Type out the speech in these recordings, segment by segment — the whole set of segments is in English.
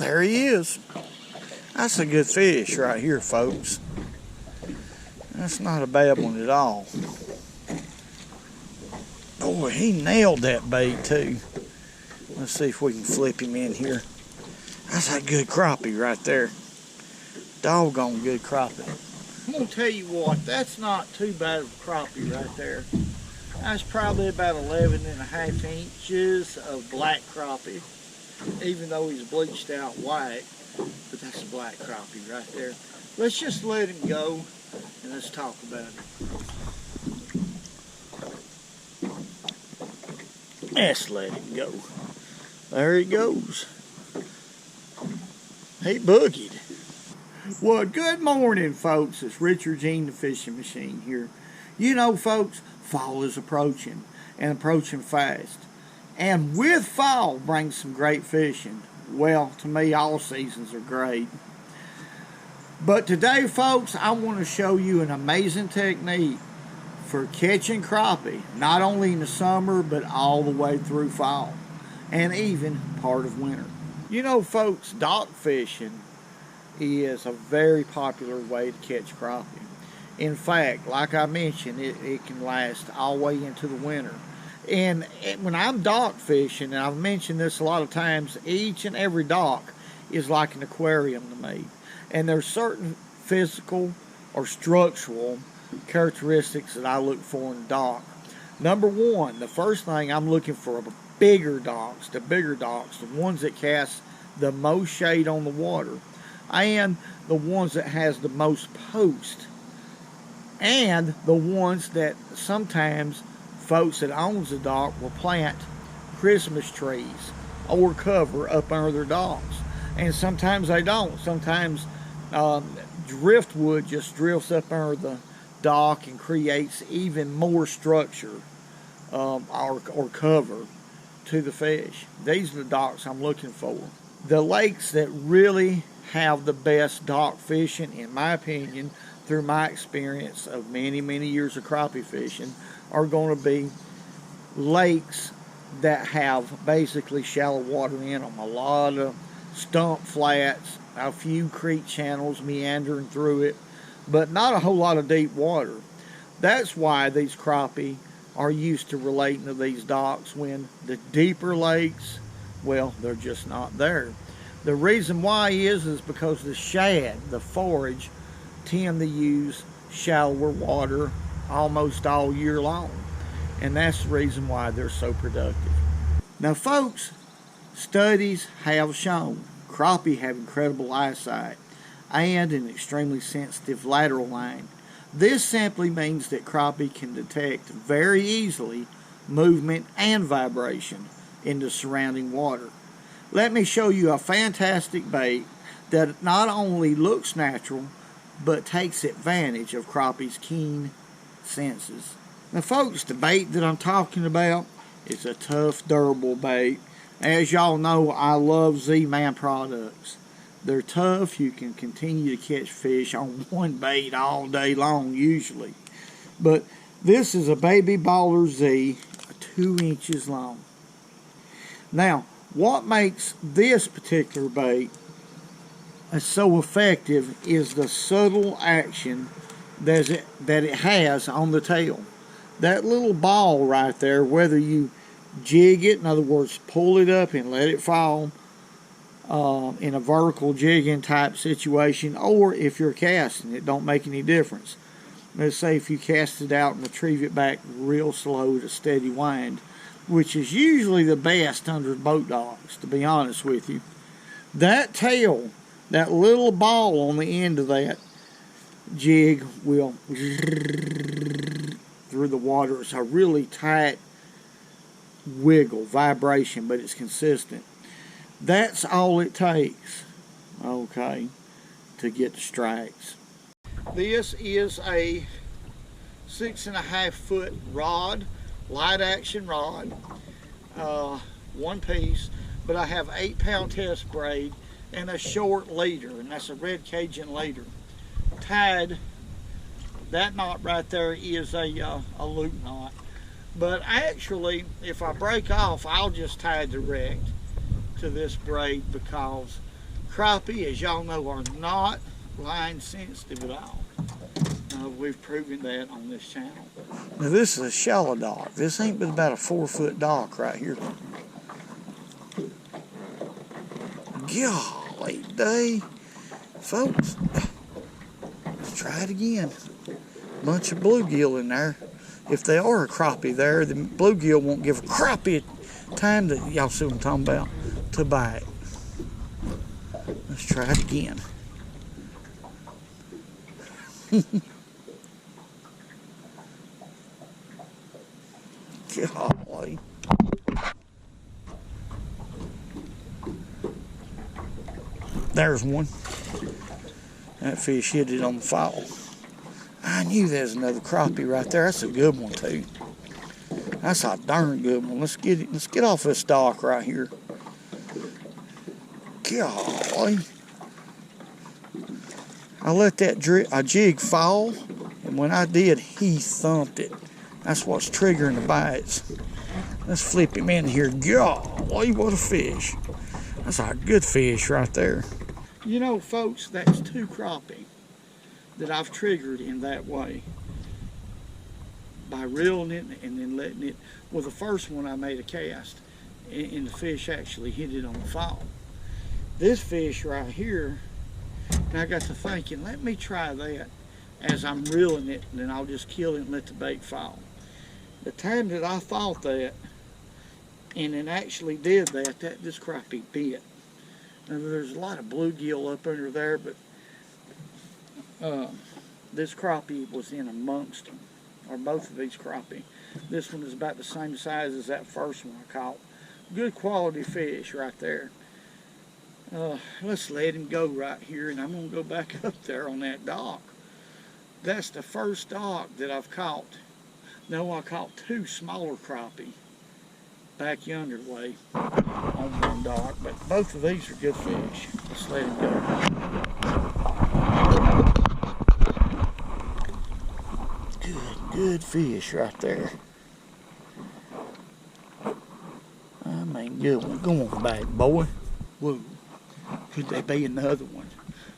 There he is. That's a good fish right here, folks. That's not a bad one at all. Boy, he nailed that bait too. Let's see if we can flip him in here. That's a good crappie right there. Doggone good crappie. I'm gonna tell you what, that's not too bad of a crappie right there. That's probably about 11.5 inches of black crappie, even though he's bleached out white. But that's a black crappie right there. Let's just let him go and let's talk about it. Let's let him go. There he goes. He boogied. Well, good morning, folks. It's Richard Gene the Fishing Machine here. You know, folks, fall is approaching, and approaching fast. And with fall brings some great fishing. Well, to me, all seasons are great. But today, folks, I want to show you an amazing technique for catching crappie, not only in the summer, but all the way through fall, and even part of winter. You know, folks, dock fishing is a very popular way to catch crappie. In fact, like I mentioned, it can last all the way into the winter. And when I'm dock fishing, and I've mentioned this a lot of times, each and every dock is like an aquarium to me. And there's certain physical or structural characteristics that I look for in a dock. Number one, the first thing I'm looking for are the bigger docks, the ones that cast the most shade on the water, and the ones that has the most post, and the ones that sometimes folks that owns the dock will plant Christmas trees or cover up under their docks. And sometimes they don't. Sometimes driftwood just drifts up under the dock and creates even more structure or cover to the fish. These are the docks I'm looking for. The lakes that really have the best dock fishing, in my opinion, through my experience of many years of crappie fishing, are going to be lakes that have basically shallow water in them. A lot of stump flats, a few creek channels meandering through it, but not a whole lot of deep water. That's why these crappie are used to relating to these docks, when the deeper lakes, well, they're just not there. The reason why is because the shad, the forage, tend to use shallower water almost all year long. And that's the reason why they're so productive. Now, folks, studies have shown crappie have incredible eyesight and an extremely sensitive lateral line. This simply means that crappie can detect very easily movement and vibration in the surrounding water. Let me show you a fantastic bait that not only looks natural, but takes advantage of crappie's keen senses. Now, folks, the bait that I'm talking about is a tough, durable bait. As y'all know, I love Z-Man products. They're tough. You can continue to catch fish on one bait all day long, usually. But this is a Baby Baller Z, 2 inches long. Now, what makes this particular bait so effective is the subtle action that it has on the tail. That little ball right there, whether you jig it, in other words, pull it up and let it fall in a vertical jigging type situation, or if you're casting, it don't make any difference. Let's say if you cast it out and retrieve it back real slow at a steady wind, which is usually the best under boat docks, to be honest with you. That tail, that little ball on the end of that jig will through the water. It's a really tight wiggle, vibration, but it's consistent. That's all it takes, okay, to get the strikes. This is a 6.5 foot rod, light action rod, one piece, but I have 8-pound test braid and a short leader, and that's a red Cajun leader. Tied, that knot right there is a loop knot, but actually if I break off, I'll just tie direct to this braid, because Crappie, as y'all know, are not line sensitive at all. We've proven that on this channel. Now this is a shallow dock. This ain't but about a 4-foot dock right here. Golly day, folks. Let's try it again. Bunch of bluegill in there. If they are a crappie there, the bluegill won't give a crappie time to, y'all see what I'm talking about, to bite. Let's try it again. Golly. There's one. That fish hit it on the fall. I knew there's another crappie right there. That's a good one too. That's a darn good one. Let's get off this dock right here. Golly. I let that jig fall, and when I did, he thumped it. That's what's triggering the bites. Let's flip him in here. Golly, what a fish. That's a good fish right there. You know, folks, that's 2 crappie that I've triggered in that way. By reeling it and then letting it. Well, the first one I made a cast, and the fish actually hit it on the fall. This fish right here, and I got to thinking, let me try that as I'm reeling it, and then I'll just kill it and let the bait fall. The time that I thought that, and then actually did that, this crappie bit. Now, there's a lot of bluegill up under there, but this crappie was in amongst them, or both of these crappie. This one is about the same size as that first one I caught. Good quality fish right there. Let's let him go right here, and I'm going to go back up there on that dock. That's the first dock that I've caught. No, I caught 2 smaller crappie back yonder way on one dock, but both of these are good fish. Let's let him go. Good fish right there. I mean, good one. Go on back, boy. Whoa. Could they be another one?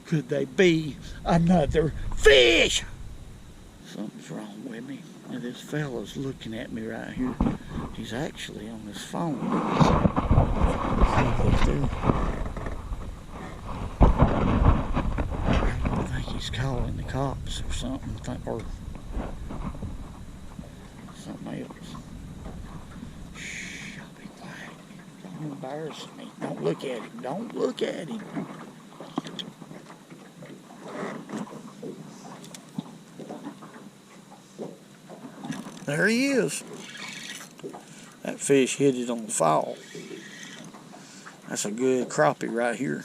Could they be another fish? Something's wrong with me. And this fella's looking at me right here. He's actually on his phone. I think he's calling the cops or something, or something else. Shh, I'll be quiet. Don't embarrass me. Don't look at him. Don't look at him. There he is. That fish hit it on the fall. That's a good crappie right here.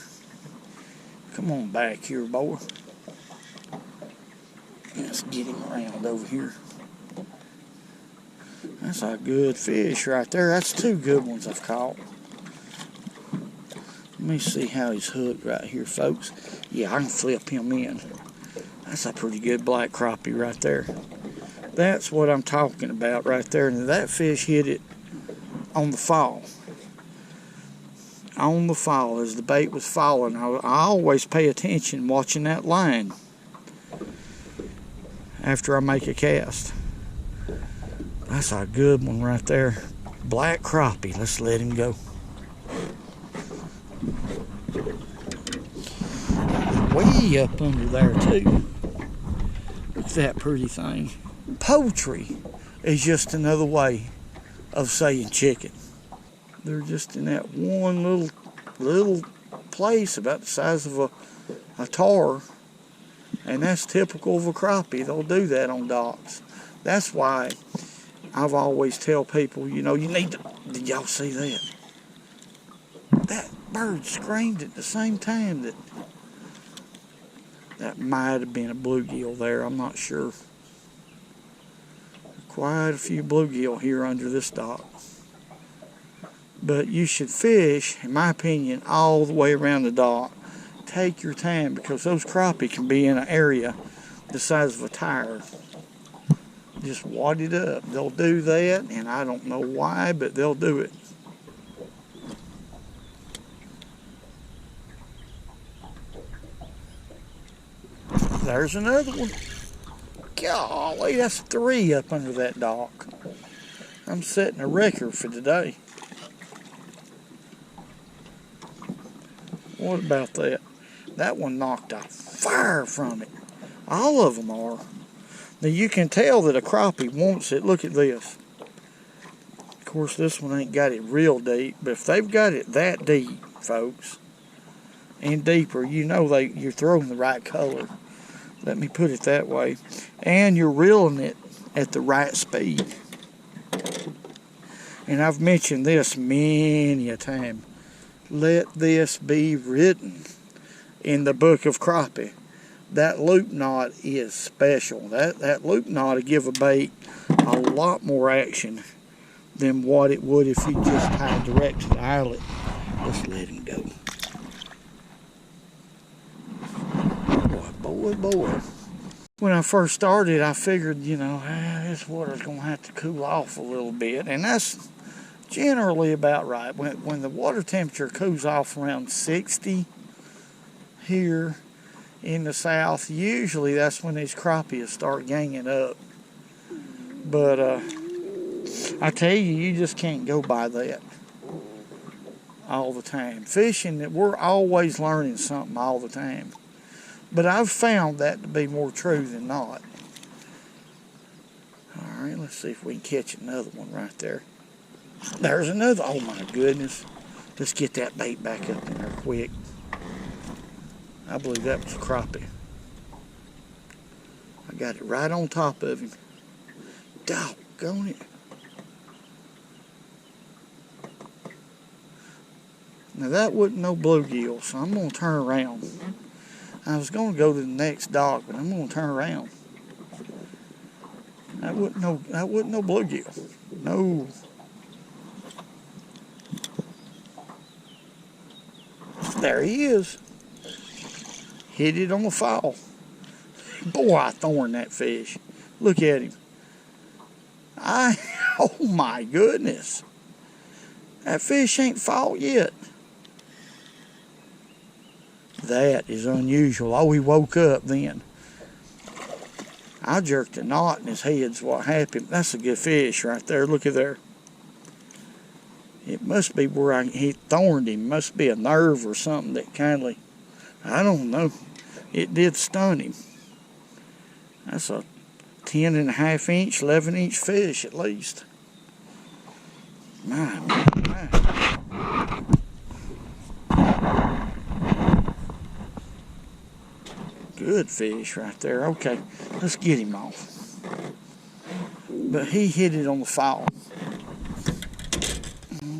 Come on back here, boy. Let's get him around over here. That's a good fish right there. That's 2 good ones I've caught. Let me see how he's hooked right here, folks. Yeah, I can flip him in. That's a pretty good black crappie right there. That's what I'm talking about right there. And that fish hit it on the fall. On the fall, as the bait was falling. I always pay attention watching that line after I make a cast. That's a good one right there. Black crappie. Let's let him go. Way up under there too. Look at that pretty thing. Poultry is just another way of saying chicken. They're just in that one little place about the size of a tar, and that's typical of a crappie. They'll do that on docks. That's why I've always tell people, you know, you need to. Did y'all see that? That bird screamed at the same time. That might have been a bluegill there. I'm not sure. Quite a few bluegill here under this dock. But you should fish, in my opinion, all the way around the dock. Take your time, because those crappie can be in an area the size of a tire. Just wad it up. They'll do that, and I don't know why, but they'll do it. There's another one. Golly, that's 3 up under that dock. I'm setting a record for today. What about that? That one knocked a fire from it. All of them are. Now you can tell that a crappie wants it. Look at this. Of course, this one ain't got it real deep, but if they've got it that deep, folks, and deeper, you know you're throwing the right color. Let me put it that way. And you're reeling it at the right speed. And I've mentioned this many a time. Let this be written in the book of crappie. That loop knot is special. That loop knot will give a bait a lot more action than what it would if you just tied direct to the eyelet. Let's let him go. Boy. When I first started, I figured, this water's going to have to cool off a little bit. And that's generally about right. When the water temperature cools off around 60 here in the south, usually that's when these crappie start ganging up. But I tell you just can't go by that all the time. Fishing, we're always learning something all the time. But I've found that to be more true than not. All right, let's see if we can catch another one right there. There's another. Oh, my goodness. Let's get that bait back up in there quick. I believe that was a crappie. I got it right on top of him. Doggone it. Now, that wasn't no bluegill, so I'm going to turn around. I was going to go to the next dock, but I'm going to turn around. That wasn't no bluegill. No. There he is. Hit it on the fall. Boy, I thorned that fish. Look at him. Oh my goodness. That fish ain't fought yet. That is unusual. Oh, he woke up then. I jerked a knot in his head's what happened. That's a good fish right there. Look at there. It must be where he thorned him. Must be a nerve or something that kindly, I don't know. It did stun him. That's a 10.5 inch, 11 inch fish at least. My. Good fish right there. Okay, let's get him off. But he hit it on the fall.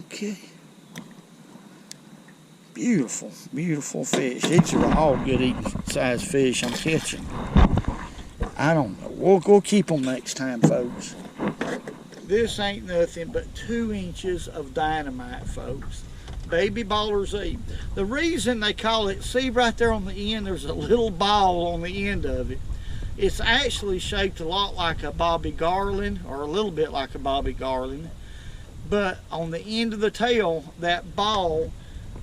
Okay. Beautiful, beautiful fish. These are all good eating size fish I'm catching. I don't know. We'll keep them next time, folks. This ain't nothing but 2 inches of dynamite, folks. Baby baller Z. The reason they call it, see right there on the end, there's a little ball on the end of it. It's actually shaped a lot like a Bobby Garland, or a little bit like a Bobby Garland. But on the end of the tail, that ball,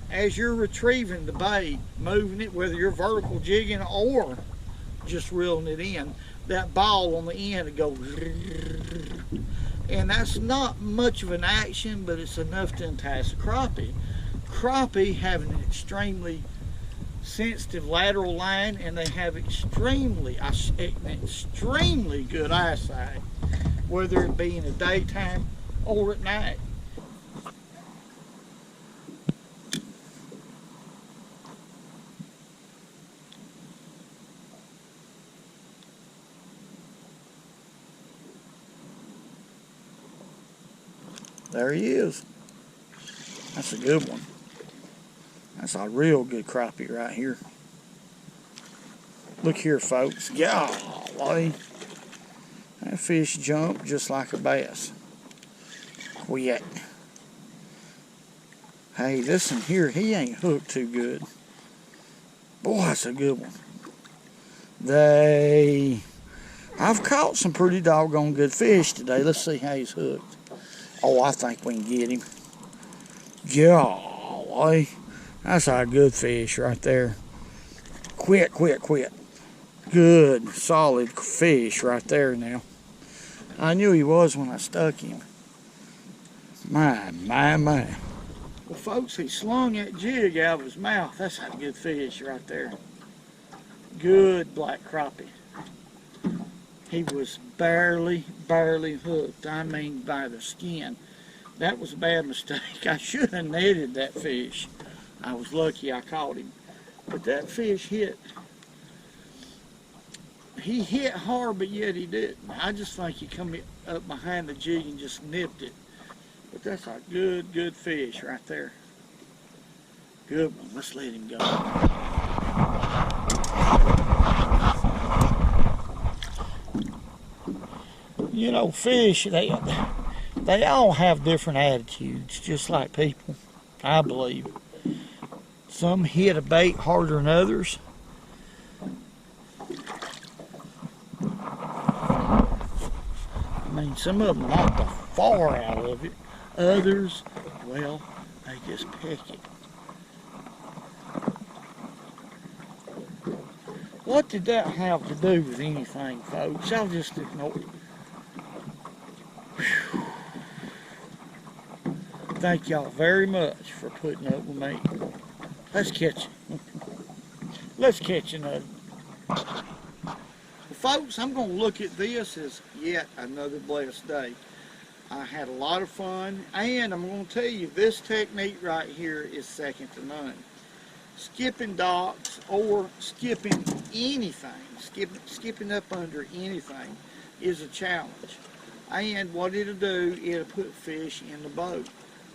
as you're retrieving the bait, moving it, whether you're vertical jigging or just reeling it in, that ball on the end will go, and that's not much of an action, but it's enough to entice a crappie. Crappie have an extremely sensitive lateral line, and they have extremely good eyesight, whether it be in the daytime or at night. There he is. That's a good one. That's a real good crappie right here. Look here, folks. Golly. That fish jumped just like a bass. Quit. Hey, this one here, he ain't hooked too good. Boy, that's a good one. I've caught some pretty doggone good fish today. Let's see how he's hooked. Oh, I think we can get him. Golly. That's a good fish right there. Quit. Good, solid fish right there now. I knew he was when I stuck him. My. Well, folks, he slung that jig out of his mouth. That's a good fish right there. Good black crappie. He was barely hooked. I mean, by the skin. That was a bad mistake. I should have netted that fish. I was lucky I caught him. But that fish hit. He hit hard, but yet he didn't. I just think he come up behind the jig and just nipped it. But that's a good fish right there. Good one. Let's let him go. You know, fish, they all have different attitudes, just like people, I believe. Some hit a bait harder than others. I mean, some of them knock the far out of it. Others, well, they just peck it. What did that have to do with anything, folks? I'll just ignore it. Whew. Thank y'all very much for putting up with me. Let's catch it. Let's catch another. Well, folks, I'm going to look at this as yet another blessed day. I had a lot of fun, and I'm going to tell you, this technique right here is second to none. Skipping docks or skipping anything, skipping up under anything is a challenge. And what it'll do, it'll put fish in the boat.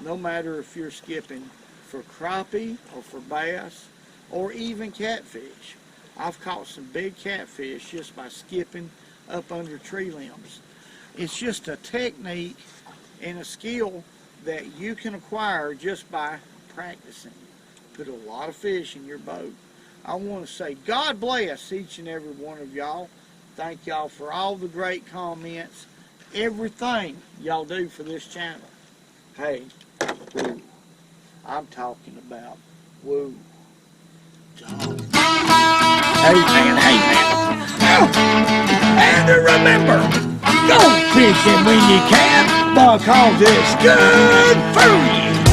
No matter if you're skipping for crappie or for bass or even catfish. I've caught some big catfish just by skipping up under tree limbs. It's just a technique and a skill that you can acquire just by practicing. Put a lot of fish in your boat. I want to say God bless each and every one of y'all. Thank y'all for all the great comments, everything y'all do for this channel. Hey, woo. I'm talking about woo. Dog. Hey man. And remember, go fishing when you can, because it's good for you.